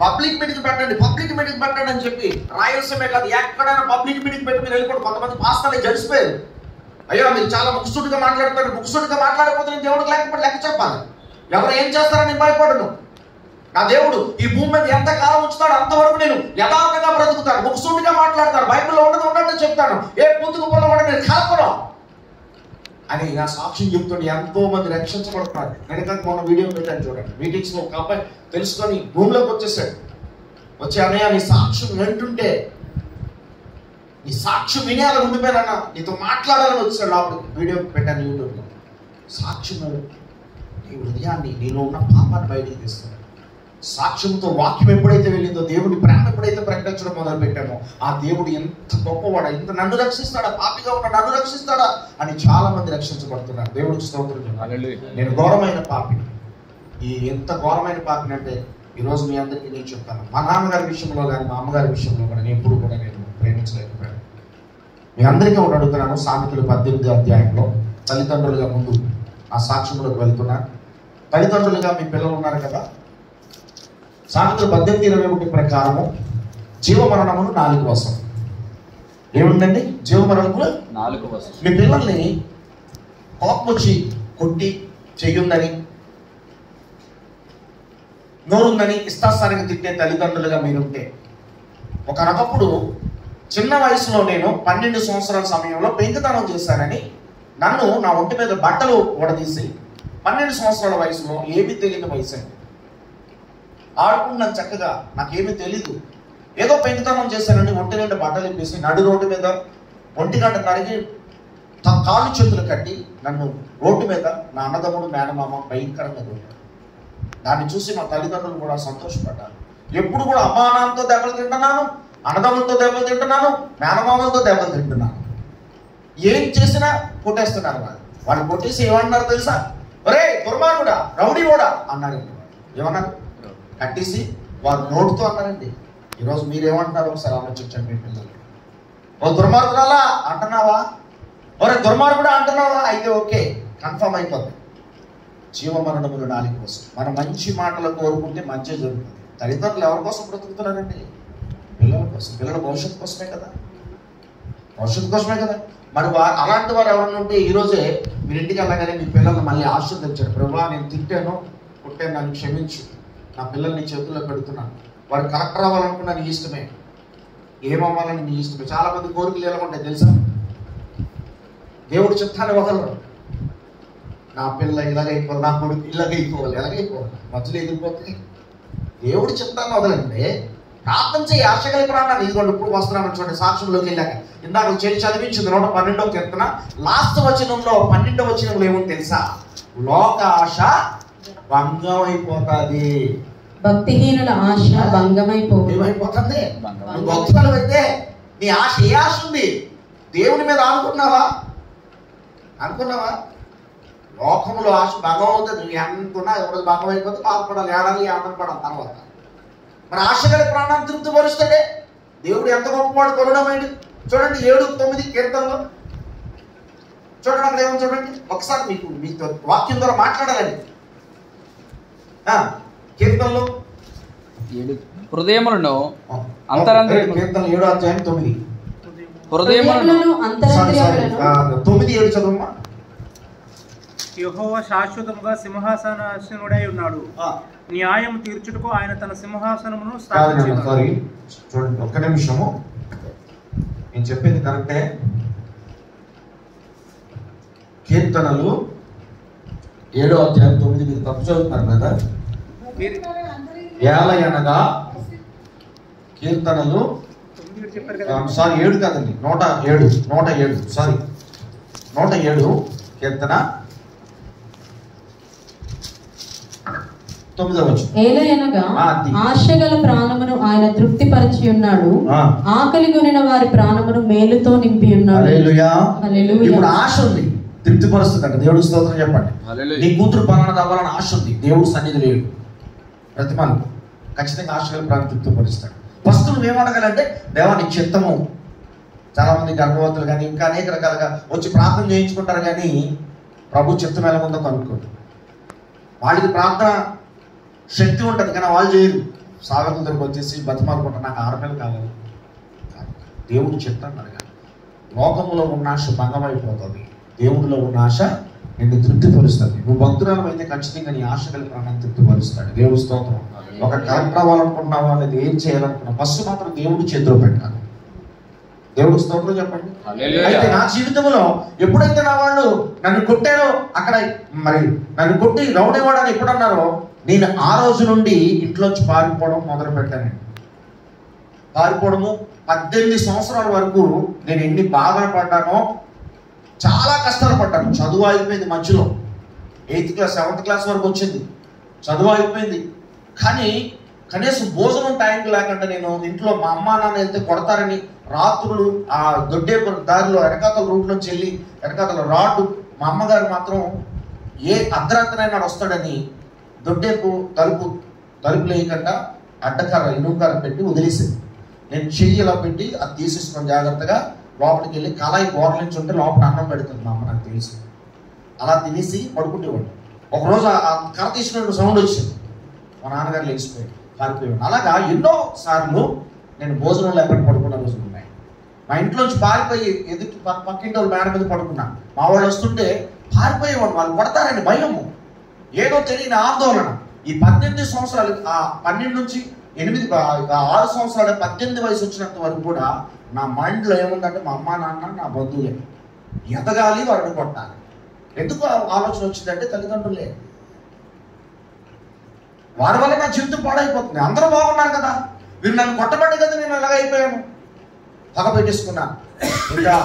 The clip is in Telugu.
పబ్లిక్ మీటింగ్ పెట్టండి అని చెప్పి రాయలసీమే కాదు ఎక్కడైనా పబ్లిక్ మీటింగ్ పెట్టి మీరు వెళ్ళిపోండి. కొంతమంది పాస్టర్లు జడిసిపోయారు. అయ్యో మీరు చాలా ముక్కుసూటిగా మాట్లాడతారు. ముక్కుసూటిగా మాట్లాడకపోతే నేను దేవుడికి లేకపోతే లెక్క చెప్పాలి. ఎవరు ఏం చేస్తారని భయపడను. నా దేవుడు ఈ భూమి మీద ఎంత కాలం ఉంచుతాడు అంతవరకు నేను యథార్థంగా బ్రతుకుతాను. ముక్కుసూటిగా మాట్లాడతాను. బైబిల్లో ఉండదు చెప్తాను. ఏ పుట్టుకు పొలం కూడా నేను కలపను అని నా సాక్ష్యం చెప్తుంటే ఎంతో మంది రక్షించబడుతున్నారు. నేను మొన్న వీడియో పెట్టాను చూడండి. మీటింగ్స్ లో ఒక అబ్బాయి తెలుసుకొని భూమిలోకి వచ్చేసాడు. వచ్చి అన్నయ్య నీ సాక్ష్యం వింటుంటే నీ సాక్ష్యం వినేలా ఉండిపోయానన్నా నీతో మాట్లాడాలని వచ్చాడు. లోపలికి వీడియో పెట్టాను యూట్యూబ్లో. సాక్ష్యం నీ హృదయాన్ని నీలో ఉన్న పాపాన్ని బయటికి తీస్తాడు. సాక్ష్యంతో వాక్యం ఎప్పుడైతే వెళ్ళిందో, దేవుడి ప్రేమ ఎప్పుడైతే ప్రకటించడం మొదలు పెట్టామో, ఆ దేవుడు ఎంత గొప్పవాడా, ఇంత నన్ను రక్షిస్తాడా, పాపిగా ఉన్న నన్ను రక్షిస్తాడా అని చాలా మంది రక్షించబడుతున్నారు. దేవుడికి స్తోత్రం. నేను ఘోరమైన పాపిని. ఈ ఎంత ఘోరమైన పాపిని అంటే ఈరోజు మీ అందరికీ నేను చెప్తాను. మా నాన్నగారి విషయంలో కానీ మా అమ్మగారి విషయంలో కూడా నేను ఎప్పుడు కూడా నేను ప్రేమించలేకపోయాను. మీ అందరికీ ఒకటి అడుగుతున్నాను. సామెతలు 18వ అధ్యాయంలో తల్లిదండ్రులుగా ముందు ఆ సాక్ష్యంలోకి వెళ్తున్నా. తల్లిదండ్రులుగా మీ పిల్లలు ఉన్నారు కదా. సామెతలు 18:21 ప్రకారము జీవమరణములు 4 వశం. ఏముందండి? జీవమరణములు 4 వశం. మీ పిల్లల్ని కోపం వచ్చి కొట్టి చెయ్యుందని, నోరుందని ఇష్టాస్థానికి తిట్టే తల్లిదండ్రులుగా మీరుంటే, ఒకనొకప్పుడు చిన్న వయసులో నేను 12 సంవత్సరాల సమయంలో పెంకుతనం చేశానని నన్ను నా ఒంటి మీద బట్టలు ఊడదీసి 12 సంవత్సరాల వయసులో ఏమీ తెలియని వయసు అండి. ఆడుకున్నాను చక్కగా, నాకేమీ తెలీదు. ఏదో పెంకుతనం చేశానని ఒంటి నిండా బట్టలు ఇప్పేసి నడు రోడ్డు మీద ఒంటిగంట కడిగి కాళ్ళు చేతులు కట్టి నన్ను రోడ్డు మీద నా అన్నదమ్ముడు మేనమామ భయంకరంగా దొరికారు. దాన్ని చూసి మా తల్లిదండ్రులు కూడా సంతోషపడ్డారు. ఎప్పుడు కూడా అమ్మా నాన్నతో దెబ్బలు తింటున్నాను, అన్నదమ్ములతో దెబ్బలు తింటున్నాను, మేనమామలతో దెబ్బలు తింటున్నాను. ఏం చేసినా కొట్టేస్తున్నారు. వాళ్ళు కొట్టేసి ఏమన్నారు తెలుసా? ఒరే దుర్మార్గుడా, రౌడీ కూడా అన్నారండి. ఏమన్నారు? కట్టేసి వారు నోటుతో అన్నారండి. ఈరోజు మీరేమంటున్నారు ఒకసారి ఆలోచించండి. మీ పిల్లలు ఓ దుర్మార్గురాలా అంటున్నావా, ఒరే దుర్మార్గుడా అంటున్నావా, అయితే ఓకే కన్ఫర్మ్ అయిపోతుంది. జీవమరణములు 4 కోసం. మనం మంచి మాటలు కోరుకుంటే మంచి జరుగుతుంది. తల్లిదండ్రులు ఎవరి కోసం బ్రతుకుతున్నారండి? పిల్లల కోసం. పిల్లల భవిష్యత్తు కోసమే కదా. మరి అలాంటి వారు ఎవరన్నా ఉంటే ఈరోజే మీరు ఇంటికి వెళ్ళగానే మీ పిల్లల్ని మళ్ళీ ఆశీర్వదించారు. ప్రభువా నేను తిట్టాను, కొట్టాను, నన్ను క్షమించు, నా పిల్లల్ని చేతుల్లో పెడుతున్నాను. వాడు కలెక్టర్ అవ్వాలనుకున్నా నీ ఇష్టమే, ఏమవ్వాలని నీ ఇష్టమే. చాలా మంది కోరికలు ఎలా ఉంటాయి తెలుసా? దేవుడు చిత్తాన్ని వదలరు. నా పిల్ల ఇలాగైపోవాలి, నా కొడుకు ఇలాగైపోవాలి, ఎలాగైపోవాలి, మధ్యలో ఎదిరిపోతుంది. దేవుడి చిత్తాన్ని వదలండి. ప్రార్థన చేయి. ఆశ కలిపి రాన్నాను. ఇదిగోండి ఇప్పుడు వస్తున్నాను చూడండి. సాక్ష్యంలోకి వెళ్ళాక ఇందాక చదివించింది 112వ కీర్తన లాస్ట్ వచనంలో 12వ వచనంలో ఏమో తెలుసా? లోక ఆశ భంగం అయిపోతుంది. భక్తిహీనుల ఆశ భంగమైపోతుంది. ఏమైపోతుంది? నువ్వు భక్తులు అయితే నీ ఆశ ఏ ఆశ ఉంది? దేవుని మీద అనుకున్నావా? లోకంలో ఆశ భంగం అవుతుంది. నువ్వు ఎంతున్నా ఎవరు భంగం అయిపోతే బాధపడాలి, ఏడాలి, ఆనందపడాలి. తర్వాత మరి ఆశ గల ప్రాణాన్ని తృప్తిపరుస్తాడే దేవుడు. ఎంత గొప్పవాడు, కరుణమైంది. చూడండి 7-9 కీర్తనలో చూడండి. అక్కడ ఏమో చూడండి ఒకసారి. మీతో వాక్యం ద్వారా మాట్లాడాలని కీర్తనలో హృదయములను కీర్తన 7:9 హృదయములను 9-7 చదువమ్మా. యెహోవా శాశ్వతముగా సింహాసనాసీనుడై ఉన్నాడు. న్యాయం తీర్చుటకు ఆయన తన సింహాసనమును స్థాపించాడు. సారీ చూడండి ఒక్క నిమిషము, నేను చెప్పేది కరెక్టే. కీర్తనలు 7:9 మీరు తప్పు చదువుతున్నారు కదా. ఏలయనగా కీర్తనలు సారీ 7 కాదండి, 107 సారీ 107 కీర్తన 9వ వచనం. ఏలయనగా ఆశగల ప్రాణమును ఆయన తృప్తిపరిచి ఉన్నాడు. ఆకలి కొనిన వారి ప్రాణమును మేలుతో నింపి ఉన్నాడు. హల్లెలూయా. ఇప్పుడు ఆశ ఉంది, తృప్తిపరుస్తుందంట. దేవుడికి స్తోత్రం చెప్పండి. నీ కూతురు పలానా అవ్వాలని ఆశ ఉంది, దేవుడు సన్నిధి లేడు. ప్రతిమాను ఖచ్చితంగా ఆశగల ప్రాణం తృప్తిపరుస్తాడు. ఫస్ట్ నువ్వు ఏమడగాలంటే దేవా నీ చిత్తము. చాలా మంది గర్భవతులు కానీ ఇంకా అనేక రకాలుగా వచ్చి ప్రార్థన చేయించుకుంటారు, కానీ ప్రభు చిత్తం ఎలా ఉందో కనుక్కోండి. వాళ్ళకి ప్రార్థన శక్తి ఉంటుంది కానీ వాళ్ళు చేయరు. సాగర్ దగ్గరకు వచ్చేసి బతిమాలకుంటా నాకు 6 నెలలు కావాలి. దేవుడు చెప్తాను అడగాలి. లోకంలో ఉన్న ఆశ భంగమైపోతుంది, దేవుడిలో ఉన్న ఆశ నిన్ను తృప్తిపరుస్తుంది. నువ్వు భక్తురాలు అయితే ఖచ్చితంగా నీ ఆశ కలిపి ప్రాణాన్ని తృప్తిపరుస్తాడు. దేవుడు స్తోత్రం. ఒక కలెక్టర్ అవ్వాలనుకుంటున్నావా, అనేది ఏం చేయాలనుకున్నా ఫస్ట్ మాత్రం దేవుడు చేతిలో పెట్టాలి. దేవుడు స్తోత్రం చెప్పండి. అయితే నా జీవితంలో ఎప్పుడైతే నా వాళ్ళు నన్ను కొట్టారో, అక్కడ మరి నన్ను కొట్టి రౌడేవాడని ఎప్పుడన్నారో, నేను ఆ రోజు నుండి ఇంట్లోంచి పారిపోవడం మొదలు పెట్టానండి. పారిపోవడము 18 సంవత్సరాల వరకు నేను ఎన్ని బాధలు పడ్డానో, చాలా కష్టాలు పడ్డాను. చదువు అయిపోయింది, మధ్యలో 8th క్లాస్ 7th క్లాస్ వరకు వచ్చింది, చదువు అయిపోయింది. కానీ కనీసం భోజనం టైంకి లేకుండా నేను ఇంట్లో మా అమ్మ నాన్న వెళ్తే కొడతారని రాత్రులు ఆ దొడ్డేపు దారిలో వెనకాతల రూట్లోంచి వెళ్ళి వెనకాతల రాడ్డు, మా అమ్మగారు మాత్రం ఏ అర్ధరాత్రైనా వస్తాడని దొడ్డేపు తలుపు లేకుండా అడ్డకార ఇనుముకార పెట్టి వదిలేసింది. నేను చెయ్యి ఇలా పెట్టి అది తీసేసుకున్నాను జాగ్రత్తగా. లోపలికి వెళ్ళి కళాయి గోడల నుంచి ఉంటే లోపల అన్నం పెడుతుంది మా అమ్మ, నాకు తెలుసు. అలా తినేసి పడుకుంటేవాడు. ఒకరోజు ఆ కర్ర తీసుకున్న సౌండ్ వచ్చింది, మా నాన్నగారు లేచిపోయాడు, పారిపోయాడు. అలాగా ఎన్నో సార్లు నేను భోజనం లేకుండా పడుకున్న రోజులు ఉన్నాయి. మా ఇంట్లోంచి పారిపోయి ఎదుటి పక్కింటి వాళ్ళు మేడ మీద పడుకున్నాను. మా వాళ్ళు వస్తుంటే పారిపోయేవాడు, వాళ్ళు కొడతారని భయము, ఏదో తెలియని ఆందోళన. ఈ 18 సంవత్సరాలు, ఆ 12 నుంచి 8 6 సంవత్సరాలు 18 వయసు వచ్చినంత వరకు కూడా నా మైండ్లో ఏముందంటే మా అమ్మ నాన్న నా బంధువులే, ఎదగాలి, వారిని కొట్టాలి. ఎందుకు ఆలోచన వచ్చిందంటే తల్లిదండ్రులే, వారి వల్ల నా జీవితం పాడైపోతుంది. అందరూ బాగున్నారు కదా, వీరు నన్ను కొట్టబడి కదా నేను ఎలాగైపోయాను, పగ పెట్టేసుకున్నాను. ఇంకా